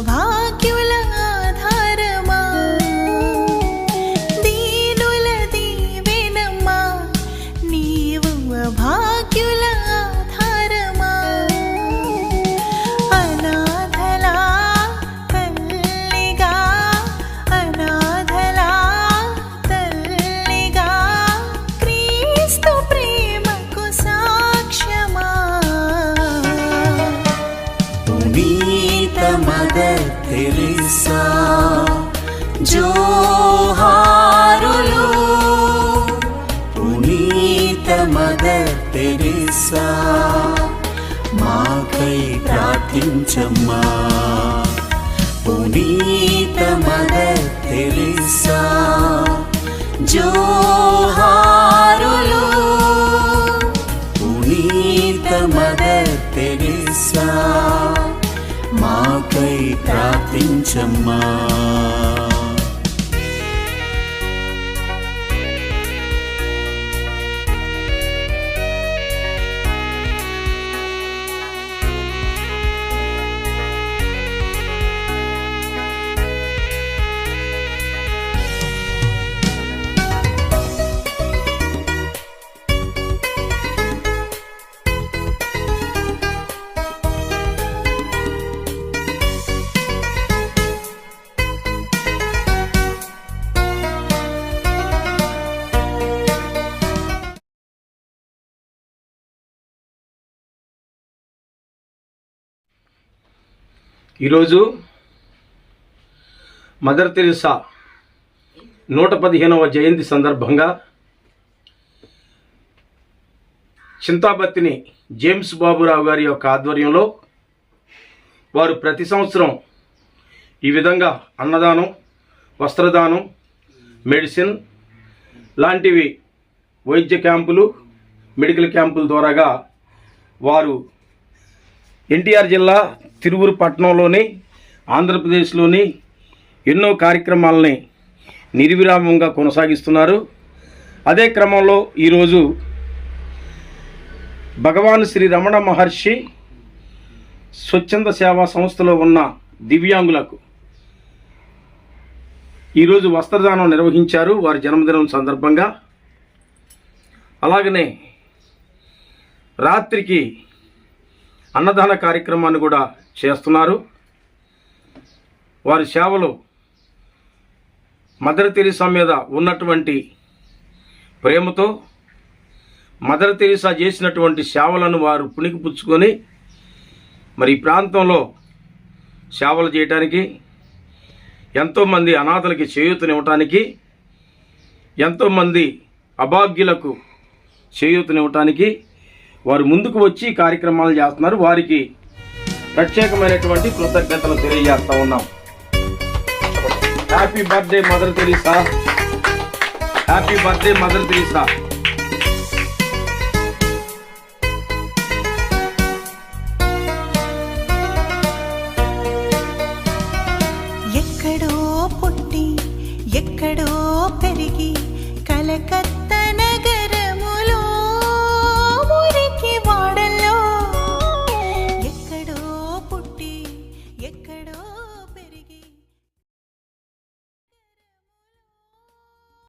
భాగ్యుల ఆధారమా, దీనుల దీవెనమ్మా, నీవు భాగ్యుల ఆధారమా. అనాథలా తల్లిగా, అనాథలా తల్లిగా, క్రీస్తు ప్రేమకు సాక్ష్యమా. పునీత మదర్ తెరీసా జోహారులు, పునీత మదర్ తెరీసా మాకై ప్రార్థించమ్మా. పునీత మదర్ తెరీసా జోహారులు, పునీత మదర్ తెరీసా మాకై ప్రార్థించమ్మా. ఈరోజు మదర్ తెరీసా 115వ జయంతి సందర్భంగా చింతాబత్తిని జేమ్స్ బాబురావు గారి యొక్క ఆధ్వర్యంలో వారు ప్రతి సంవత్సరం ఈ విధంగా అన్నదానం, వస్త్రదానం, మెడిసిన్ లాంటివి వైద్య క్యాంపులు, మెడికల్ క్యాంపుల ద్వారాగా వారు ఎన్టీఆర్ జిల్లా తిరువురు పట్టణంలోని ఆంధ్రప్రదేశ్లోని ఎన్నో కార్యక్రమాలని నిర్విరామంగా కొనసాగిస్తున్నారు. అదే క్రమంలో ఈరోజు భగవాన్ శ్రీ రమణ మహర్షి స్వచ్ఛంద సేవా సంస్థలో ఉన్న దివ్యాంగులకు ఈరోజు వస్త్రదానం నిర్వహించారు వారి జన్మదినం సందర్భంగా. అలాగనే రాత్రికి అన్నదాన కార్యక్రమాన్ని కూడా చేస్తున్నారు. వారి సేవలు మదర్ తెరీసా మీద ఉన్నటువంటి ప్రేమతో మదర్ తెరీసా చేసినటువంటి సేవలను వారు పుణికిపుచ్చుకొని మరి ఈ ప్రాంతంలో సేవలు చేయడానికి, ఎంతోమంది అనాథలకి చేయూతనివ్వటానికి, ఎంతోమంది అభాగ్యులకు చేయూతనివ్వటానికి వారు ముందుకు వచ్చి కార్యక్రమాలు చేస్తున్నారు. వారికి ప్రత్యేకమైనటువంటి కృతజ్ఞతలు తెలియజేస్తా ఉన్నాం. Happy birthday mother Teresa, happy birthday mother Teresa. ఎక్కడో పుట్టి ఎక్కడో పెరిగి కలకత్తా నగరములో మురికి వాడల్లో ఎక్కడో పుట్టి ఎక్కడో